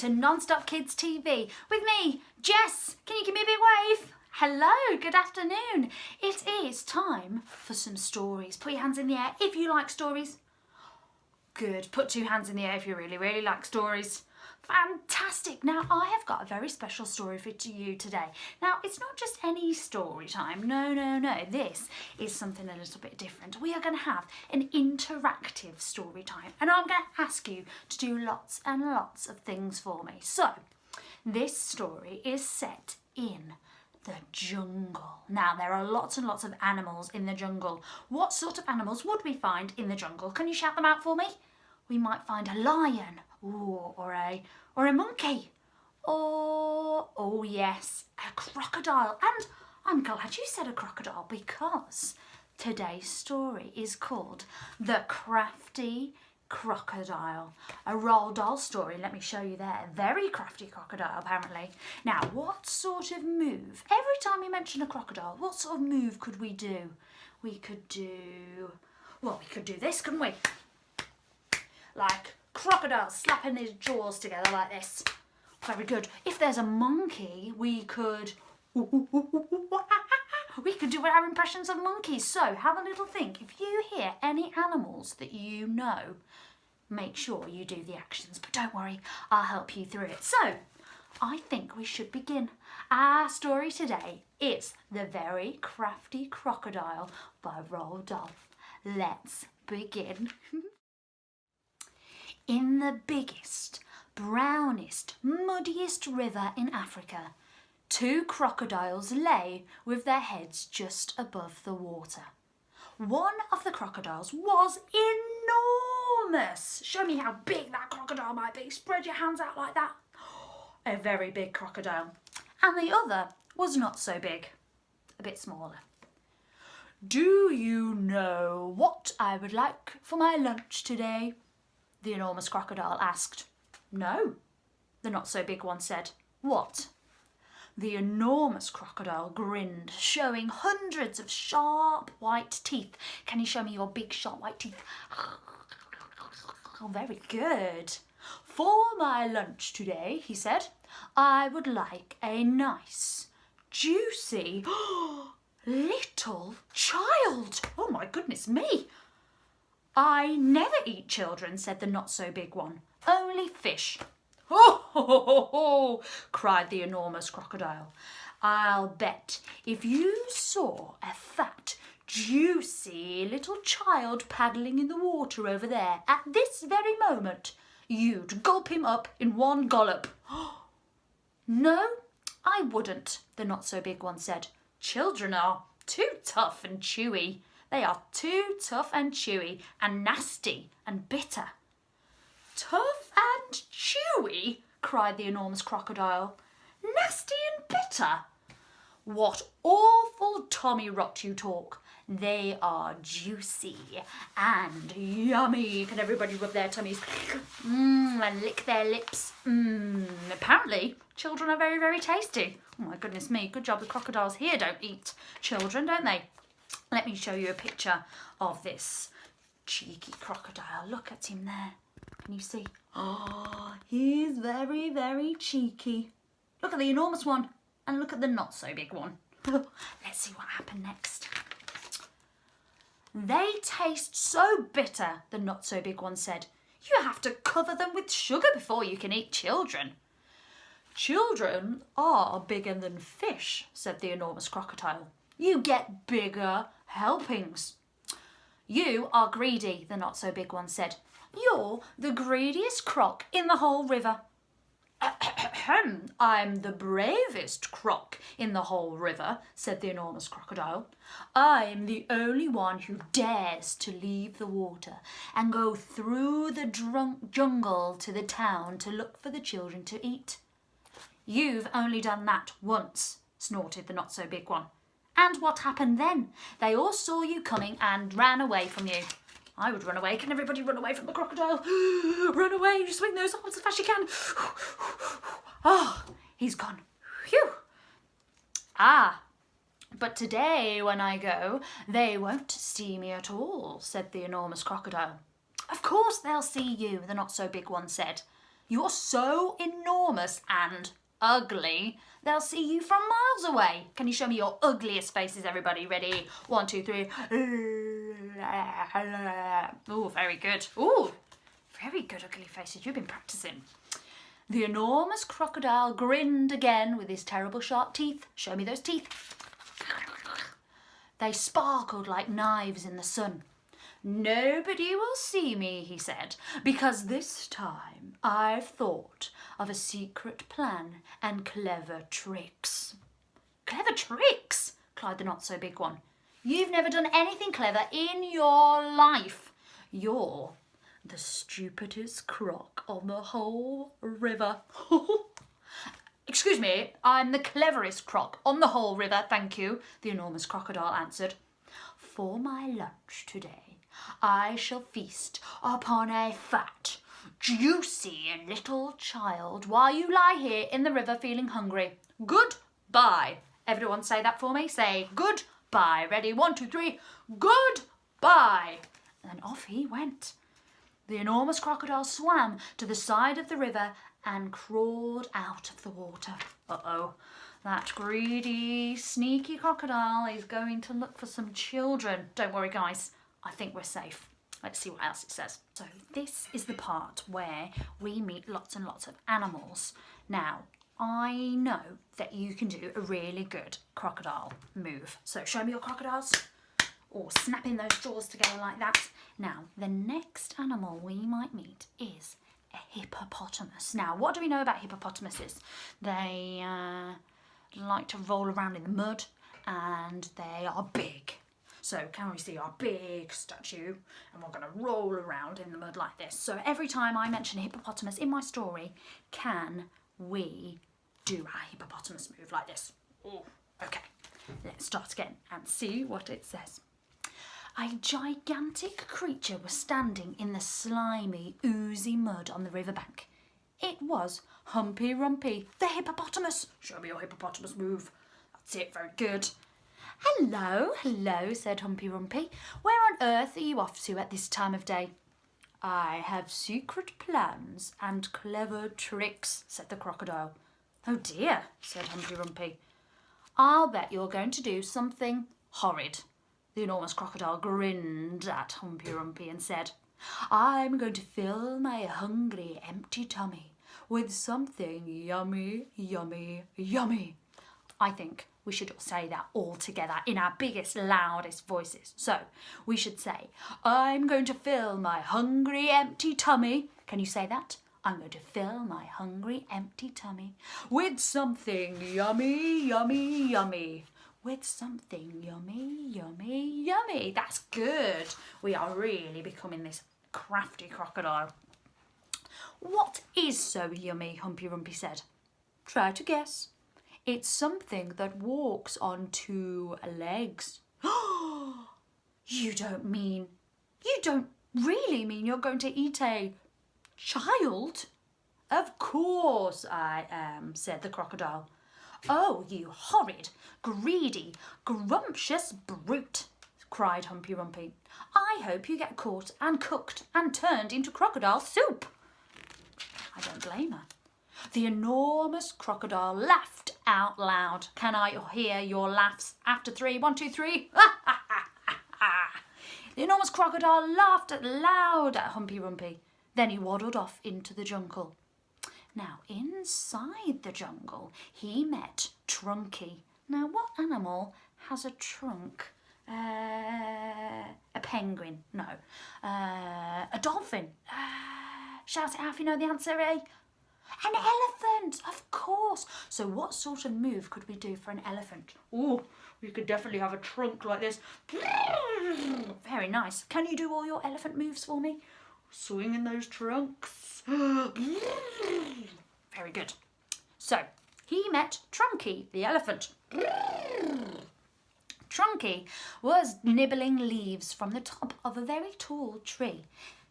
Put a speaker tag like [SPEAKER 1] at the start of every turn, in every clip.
[SPEAKER 1] to Non-Stop Kids TV with me, Jess. Can you give me a big wave? Hello, good afternoon. It is time for some stories. Put your hands in the air if you like stories. Good. Put two hands in the air if you really, really like stories. Fantastic. Now, I have got a very special story for you today. Now, it's not just any story time. No. This is something a little bit different. We are going to have an interactive story time, and I'm going to ask you to do lots and lots of things for me. So, this story is set in the jungle. Now, there are lots and lots of animals in the jungle. What sort of animals would we find in the jungle? Can you shout them out for me? We might find a lion, or a monkey, or, oh yes, a crocodile. And I'm glad you said a crocodile, because today's story is called The Crafty Crocodile, a Roald Dahl story. Let me show you there. Very crafty crocodile, apparently. Now, what sort of move? Every time you mention a crocodile, what sort of move could we do? We could do this, couldn't we? Like crocodile slapping his jaws together like this. Very good. If there's a monkey, we could do our impressions of monkeys. So have a little think. If you hear any animals that you know, make sure you do the actions. But don't worry, I'll help you through it. So I think we should begin. Our story today is The Very Crafty Crocodile by Roald Dahl. Let's begin. In the biggest, brownest, muddiest river in Africa, two crocodiles lay with their heads just above the water. One of the crocodiles was enormous. Show me how big that crocodile might be. Spread your hands out like that. A very big crocodile. And the other was not so big, a bit smaller. Do you know what I would like for my lunch today? The enormous crocodile asked. No, the not-so-big one said. What? The enormous crocodile grinned, showing hundreds of sharp white teeth. Can you show me your big sharp white teeth? Oh, very good. For my lunch today, he said, I would like a nice, juicy, little child. Oh, my goodness me. I never eat children, said the not-so-big one. Only fish. Oh, cried the enormous crocodile. I'll bet if you saw a fat, juicy little child paddling in the water over there at this very moment, you'd gulp him up in one gollop. No, I wouldn't, the not-so-big one said. Children are too tough and chewy. They are too tough and chewy and nasty and bitter. Tough and chewy? Cried the enormous crocodile. Nasty and bitter? What awful tommy rot you talk. They are juicy and yummy. Can everybody rub their tummies and lick their lips? Apparently, children are very, very tasty. Oh my goodness me, good job the crocodiles here don't eat children, don't they? Let me show you a picture of this cheeky crocodile. Look at him there. Can you see? Oh, he's very, very cheeky. Look at the enormous one and look at the not so big one. Let's see what happened next. They taste so bitter, the not so big one said. You have to cover them with sugar before you can eat children. Children are bigger than fish, said the enormous crocodile. You get bigger helpings. You are greedy, the not-so-big one said. You're the greediest croc in the whole river. I'm the bravest croc in the whole river, said the enormous crocodile. I'm the only one who dares to leave the water and go through the jungle to the town to look for the children to eat. You've only done that once, snorted the not-so-big one. And what happened then? They all saw you coming and ran away from you. I would run away. Can everybody run away from the crocodile? Run away, you swing those arms as fast as you can. Oh, he's gone. Phew. Ah, but today when I go, they won't see me at all, said the enormous crocodile. Of course they'll see you, the not-so-big one said. You're so enormous and ugly, they'll see you from miles away. Can you show me your ugliest faces, everybody? Ready? 1, 2, 3. Oh, very good. Oh, very good ugly faces. You've been practicing. The enormous crocodile grinned again with his terrible sharp teeth. Show me those teeth. They sparkled like knives in the sun. Nobody will see me, he said, because this time I've thought of a secret plan and clever tricks. Clever tricks? Cried the not-so-big one. You've never done anything clever in your life. You're the stupidest croc on the whole river. Excuse me, I'm the cleverest croc on the whole river, thank you, the enormous crocodile answered. For my lunch today, I shall feast upon a fat, juicy little child while you lie here in the river feeling hungry. Goodbye. Everyone say that for me. Say goodbye. Ready? 1, 2, 3. Goodbye. And off he went. The enormous crocodile swam to the side of the river and crawled out of the water. Uh-oh. That greedy, sneaky crocodile is going to look for some children. Don't worry, guys. I think we're safe. Let's see what else it says. So this is the part where we meet lots and lots of animals. Now, I know that you can do a really good crocodile move. So show me your crocodiles. Or snapping those jaws together like that. Now, the next animal we might meet is a hippopotamus. Now, what do we know about hippopotamuses? They like to roll around in the mud and they are big. So can we see our big statue? And we're going to roll around in the mud like this. So every time I mention a hippopotamus in my story, can we do a hippopotamus move like this? Ooh, okay, let's start again and see what it says. A gigantic creature was standing in the slimy, oozy mud on the riverbank. It was Humpy Rumpy, the hippopotamus. Show me your hippopotamus move. That's it, very good. Hello, hello, said Humpy Rumpy. Where on earth are you off to at this time of day? I have secret plans and clever tricks, said the crocodile. Oh dear, said Humpy Rumpy. I'll bet you're going to do something horrid. The enormous crocodile grinned at Humpy Rumpy and said, I'm going to fill my hungry, empty tummy with something yummy, yummy, yummy. I think we should say that all together in our biggest, loudest voices. So we should say, I'm going to fill my hungry, empty tummy. Can you say that? I'm going to fill my hungry, empty tummy with something yummy, yummy, yummy. With something yummy, yummy, yummy. That's good. We are really becoming this crafty crocodile. What is so yummy, Humpy Rumpy said. Try to guess. It's something that walks on 2 legs. You don't really mean you're going to eat a child? Of course I am, said the crocodile. Oh, you horrid, greedy, grumptious brute, cried Humpy Rumpy. I hope you get caught and cooked and turned into crocodile soup. I don't blame her. The enormous crocodile laughed out loud. Can I hear your laughs after 3? 1, 2, 3. The enormous crocodile laughed loud at Humpy Rumpy. Then he waddled off into the jungle. Now, inside the jungle, he met Trunky. Now, what animal has a trunk? A penguin? No. A dolphin? Shout it out if you know the answer, eh? An elephant, of course. So what sort of move could we do for an elephant? Oh, we could definitely have a trunk like this. Very nice. Can you do all your elephant moves for me? Swinging those trunks. Very good. So, he met Trunky the elephant. Trunky was nibbling leaves from the top of a very tall tree,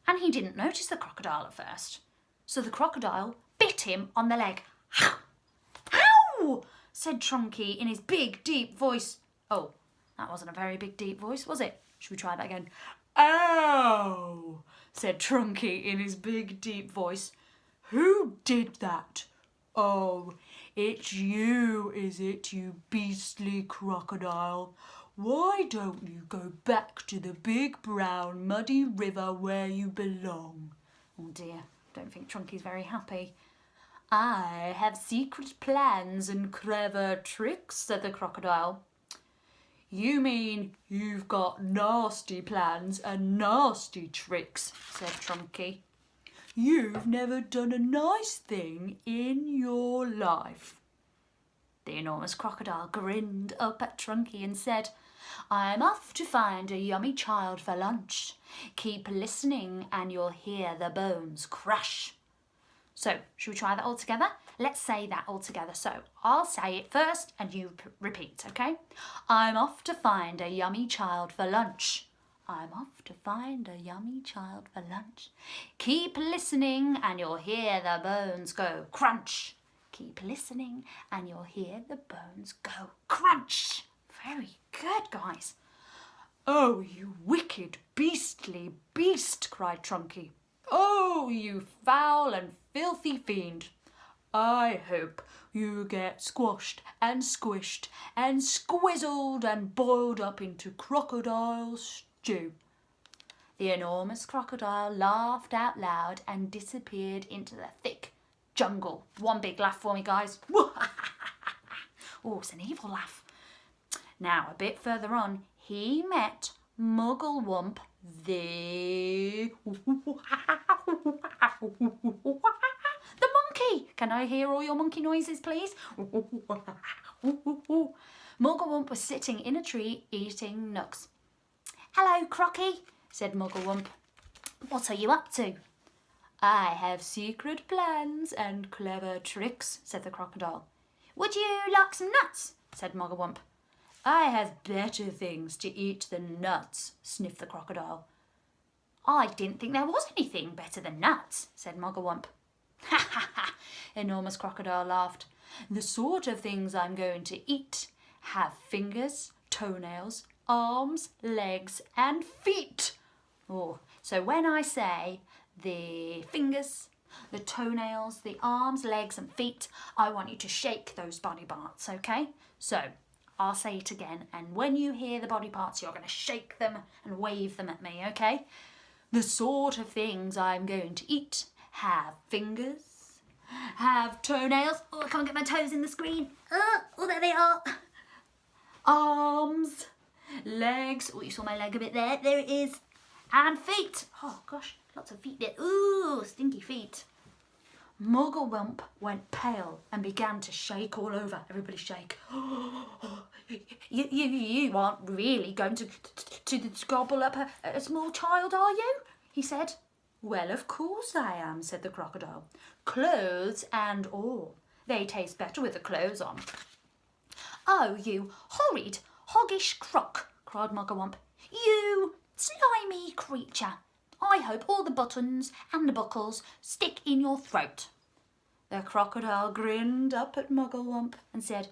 [SPEAKER 1] and he didn't notice the crocodile at first. So the crocodile bit him on the leg. Ow! Said Trunky in his big, deep voice. Oh, that wasn't a very big, deep voice, was it? Should we try that again? Ow! Said Trunky in his big, deep voice. Who did that? Oh, it's you, is it, you beastly crocodile? Why don't you go back to the big brown muddy river where you belong? Oh dear, don't think Trunky's very happy. I have secret plans and clever tricks, said the crocodile. You mean you've got nasty plans and nasty tricks, said Trunky. You've never done a nice thing in your life. The enormous crocodile grinned up at Trunky and said, I'm off to find a yummy child for lunch. Keep listening and you'll hear the bones crash. So, should we try that all together? Let's say that all together. So, I'll say it first and you repeat, okay? I'm off to find a yummy child for lunch. I'm off to find a yummy child for lunch. Keep listening and you'll hear the bones go crunch. Keep listening and you'll hear the bones go crunch. Very good, guys. Oh, you wicked, beastly beast, cried Trunky. Oh, you foul and filthy fiend. I hope you get squashed and squished and squizzled and boiled up into crocodile stew. The enormous crocodile laughed out loud and disappeared into the thick jungle. One big laugh for me, guys. Oh, it's an evil laugh. Now, a bit further on, he met Mugglewump the monkey. Can I hear all your monkey noises, please? Mugglewump was sitting in a tree eating nuts. Hello, Crocky, said Mugglewump. What are you up to? I have secret plans and clever tricks, said the crocodile. Would you like some nuts? Said Mugglewump. I have better things to eat than nuts, sniffed the crocodile. I didn't think there was anything better than nuts, said Mugglewump. Ha ha ha, enormous crocodile laughed. The sort of things I'm going to eat have fingers, toenails, arms, legs and feet. Oh, so when I say the fingers, the toenails, the arms, legs and feet, I want you to shake those body parts, okay? So, I'll say it again, and when you hear the body parts, you're going to shake them and wave them at me, okay? The sort of things I'm going to eat have fingers, have toenails. Oh, I can't get my toes in the screen. Oh, there they are. Arms, legs. Oh, you saw my leg a bit there. There it is. And feet. Oh, gosh, lots of feet there. Ooh, stinky feet. Mugglewump went pale and began to shake all over. Everybody shake. You aren't really going to gobble up a small child, are you? He said. Well, of course I am, said the crocodile. Clothes and all. They taste better with the clothes on. Oh, you horrid, hoggish croc, cried Mugglewump. You slimy creature. I hope all the buttons and the buckles stick in your throat. The crocodile grinned up at Mugglewump and said,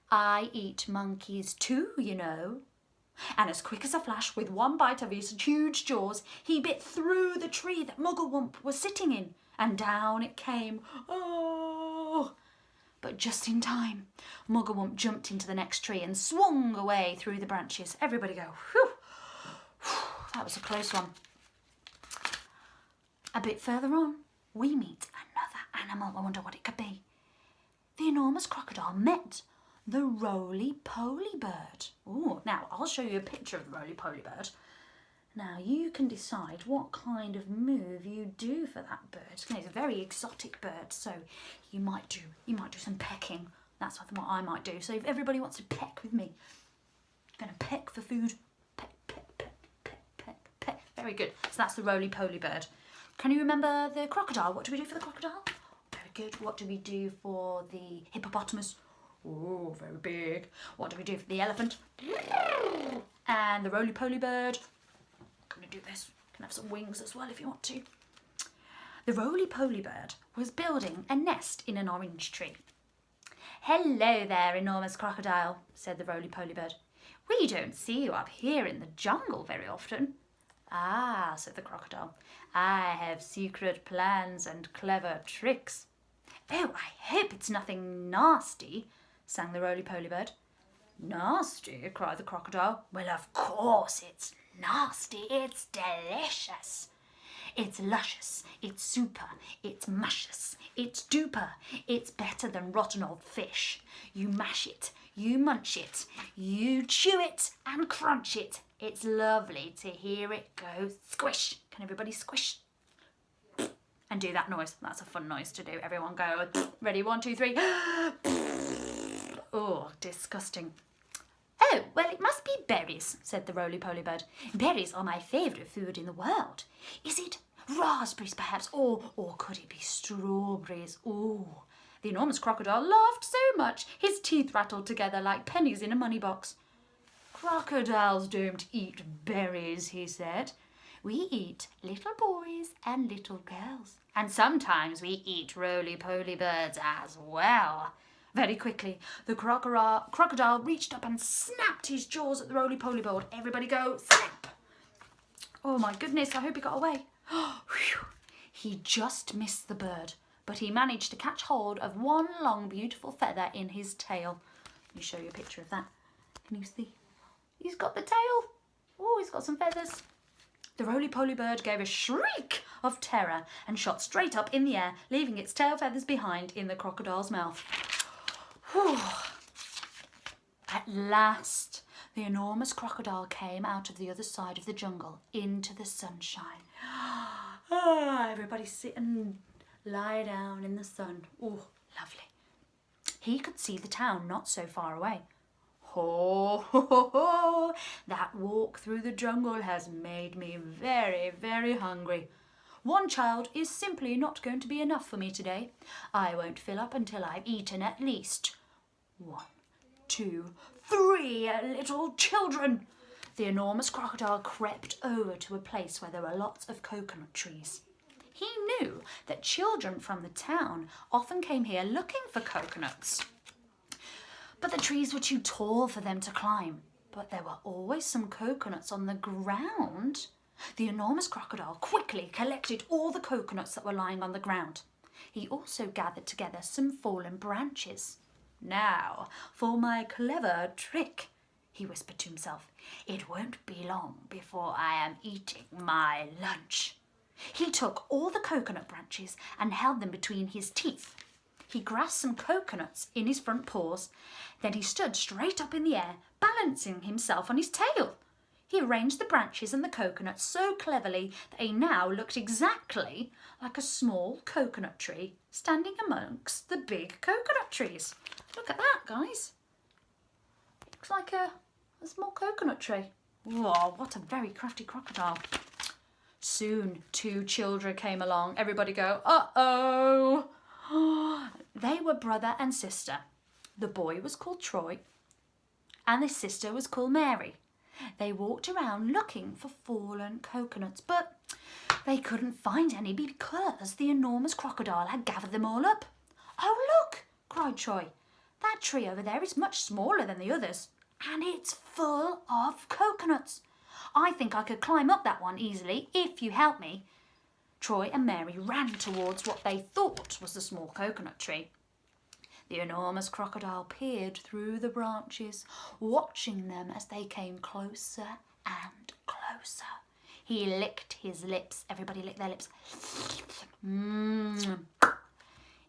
[SPEAKER 1] I eat monkeys too, you know. And as quick as a flash, with one bite of his huge jaws, he bit through the tree that Mugglewump was sitting in, and down it came. Oh! But just in time, Mugglewump jumped into the next tree and swung away through the branches. Everybody go, whew! That was a close one. A bit further on, we meet another animal. I wonder what it could be. The enormous crocodile met the roly-poly bird. Oh, now I'll show you a picture of the roly-poly bird. Now you can decide what kind of move you do for that bird. It's a very exotic bird, so you might do some pecking. That's what I might do. So if everybody wants to peck with me, I'm going to peck for food. Peck, peck, peck, peck, peck, peck. Very good. So that's the roly-poly bird. Can you remember the crocodile? What do we do for the crocodile? Very good. What do we do for the hippopotamus? Oh, very big. What do we do for the elephant? And the roly-poly bird? I'm going to do this. You can have some wings as well if you want to. The roly-poly bird was building a nest in an orange tree. Hello there, enormous crocodile, said the roly-poly bird. We don't see you up here in the jungle very often. "Ah," said the crocodile, "I have secret plans and clever tricks." "Oh, I hope it's nothing nasty," sang the roly-poly bird. "Nasty?" cried the crocodile. "Well, of course it's nasty. It's delicious. It's luscious, it's super, it's muscious, it's duper, it's better than rotten old fish. You mash it, you munch it, you chew it and crunch it. It's lovely to hear it go squish." Can everybody squish? And do that noise. That's a fun noise to do. Everyone go, ready, 1, 2, 3. Oh, disgusting. "Oh, well, it must be berries," said the roly-poly bird. "Berries are my favourite food in the world. Is it raspberries, perhaps? Or could it be strawberries? Oh." The enormous crocodile laughed so much his teeth rattled together like pennies in a money box. "Crocodiles don't eat berries," he said. "We eat little boys and little girls. And sometimes we eat roly-poly birds as well." Very quickly, the crocodile reached up and snapped his jaws at the roly-poly bird. Everybody go, snap! Oh my goodness, I hope he got away. He just missed the bird, but he managed to catch hold of one long, beautiful feather in his tail. Let me show you a picture of that. Can you see? He's got the tail. Oh, he's got some feathers. The roly-poly bird gave a shriek of terror and shot straight up in the air, leaving its tail feathers behind in the crocodile's mouth. Whew. At last, the enormous crocodile came out of the other side of the jungle into the sunshine. Everybody sit and lie down in the sun. Oh, lovely. He could see the town not so far away. Ho, ho, ho, ho. That walk through the jungle has made me very, very hungry. One child is simply not going to be enough for me today. I won't fill up until I've eaten at least 1, 2, 3 little children. The enormous crocodile crept over to a place where there were lots of coconut trees. He knew that children from the town often came here looking for coconuts. But the trees were too tall for them to climb. But there were always some coconuts on the ground. The enormous crocodile quickly collected all the coconuts that were lying on the ground. He also gathered together some fallen branches. "Now for my clever trick," he whispered to himself. "It won't be long before I am eating my lunch." He took all the coconut branches and held them between his teeth. He grasped some coconuts in his front paws. Then he stood straight up in the air, balancing himself on his tail. He arranged the branches and the coconuts so cleverly that he now looked exactly like a small coconut tree standing amongst the big coconut trees. Look at that, guys. It looks like a small coconut tree. Whoa, what a very crafty crocodile. Soon 2 children came along. Everybody go, uh-oh. They were brother and sister. The boy was called Troy and the sister was called Mary. They walked around looking for fallen coconuts, but they couldn't find any because the enormous crocodile had gathered them all up. "Oh, look," cried Troy. "That tree over there is much smaller than the others, and it's full of coconuts. I think I could climb up that one easily if you help me." Troy and Mary ran towards what they thought was the small coconut tree. The enormous crocodile peered through the branches, watching them as they came closer and closer. He licked his lips. Everybody lick their lips.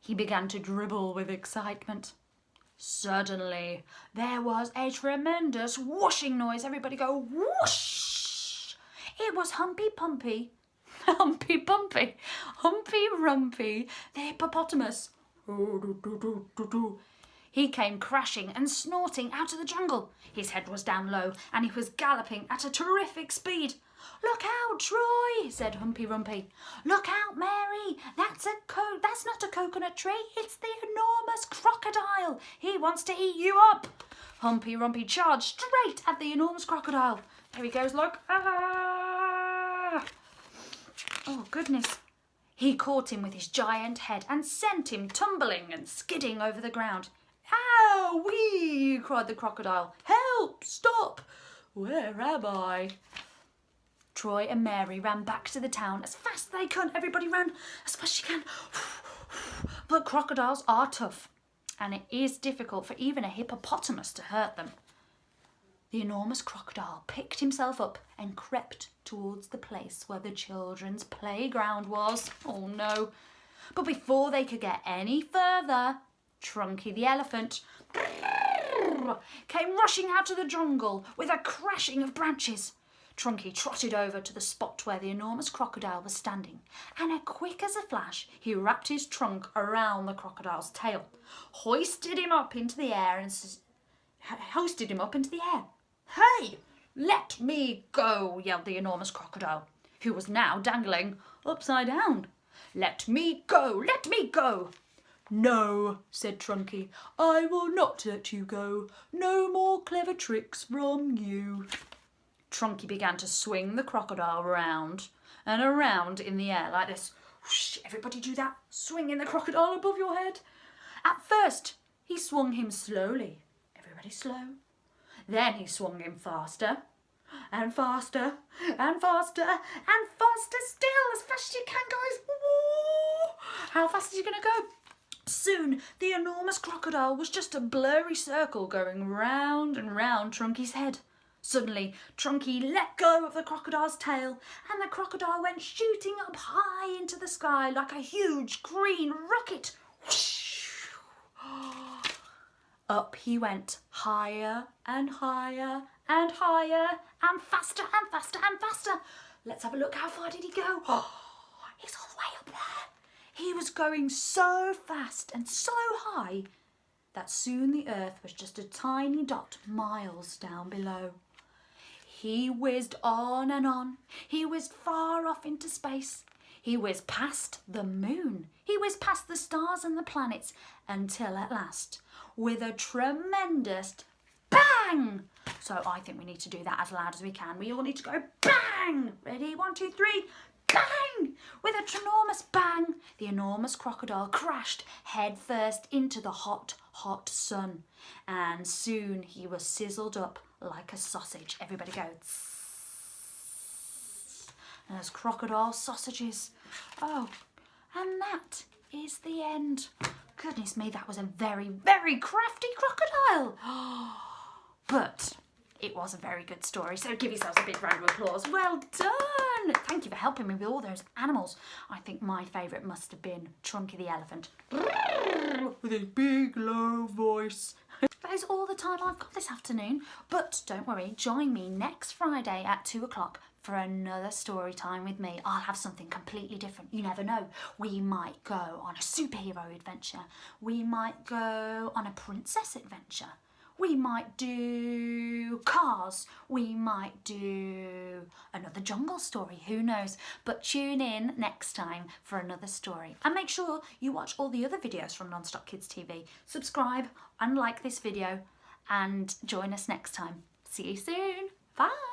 [SPEAKER 1] He began to dribble with excitement. Suddenly, there was a tremendous whooshing noise. Everybody go, whoosh! It was Humpy Pumpy, Humpy Pumpy, Humpy Rumpy, the hippopotamus. He came crashing and snorting out of the jungle. His head was down low and he was galloping at a terrific speed. "Look out, Troy," said Humpy Rumpy. "Look out, Mary. That's not a coconut tree. It's the enormous crocodile. He wants to eat you up." Humpy Rumpy charged straight at the enormous crocodile. There he goes, look. Ah! Oh, goodness. He caught him with his giant head and sent him tumbling and skidding over the ground. "Ow-wee!" cried the crocodile. "Help! Stop! Where am I?" Troy and Mary ran back to the town as fast as they could. Everybody ran as fast as you can. But crocodiles are tough, and it is difficult for even a hippopotamus to hurt them. The enormous crocodile picked himself up and crept towards the place where the children's playground was. Oh no. But before they could get any further, Trunky the Elephant came rushing out of the jungle with a crashing of branches. Trunky trotted over to the spot where the enormous crocodile was standing, and quick as a flash, he wrapped his trunk around the crocodile's tail, hoisted him up into the air. Hey, let me go, yelled the enormous crocodile, who was now dangling upside down. Let me go, let me go. No, said Trunky, I will not let you go. No more clever tricks from you. Trunky began to swing the crocodile round and around in the air like this. Whoosh, everybody do that, swinging the crocodile above your head. At first, he swung him slowly. Everybody slow. Then he swung him faster and faster and faster and faster still. As fast as you can, guys. Woo! How fast are you going to go? Soon, the enormous crocodile was just a blurry circle going round and round Trunky's head. Suddenly, Trunky let go of the crocodile's tail, and the crocodile went shooting up high into the sky like a huge green rocket. Whoosh! Up he went, higher and higher and higher, and faster and faster and faster. Let's have a look. How far did he go? Oh, he's all the way up there. He was going so fast and so high that soon the earth was just a tiny dot miles down below. He whizzed on and on. He whizzed far off into space. He whizzed past the moon. He whizzed past the stars and the planets until at last, with a tremendous bang. So I think we need to do that as loud as we can. We all need to go bang. Ready? 1, 2, 3. Bang! With a enormous bang, the enormous crocodile crashed head first into the hot, hot sun. And soon he was sizzled up like a sausage. Everybody go. Tss. And there's crocodile sausages. Oh, and that is the end. Goodness me, that was a very, very crafty crocodile. But it was a very good story, so give yourselves a big round of applause. Well done! Thank you for helping me with all those animals. I think my favourite must have been Trunky the Elephant. With his big, low voice. That is all the time I've got this afternoon. But don't worry, join me next Friday at 2 o'clock for another story time with me. I'll have something completely different. You never know. We might go on a superhero adventure. We might go on a princess adventure. We might do cars. We might do another jungle story. Who knows? But tune in next time for another story. And make sure you watch all the other videos from Non-Stop Kids TV. Subscribe and like this video and join us next time. See you soon. Bye.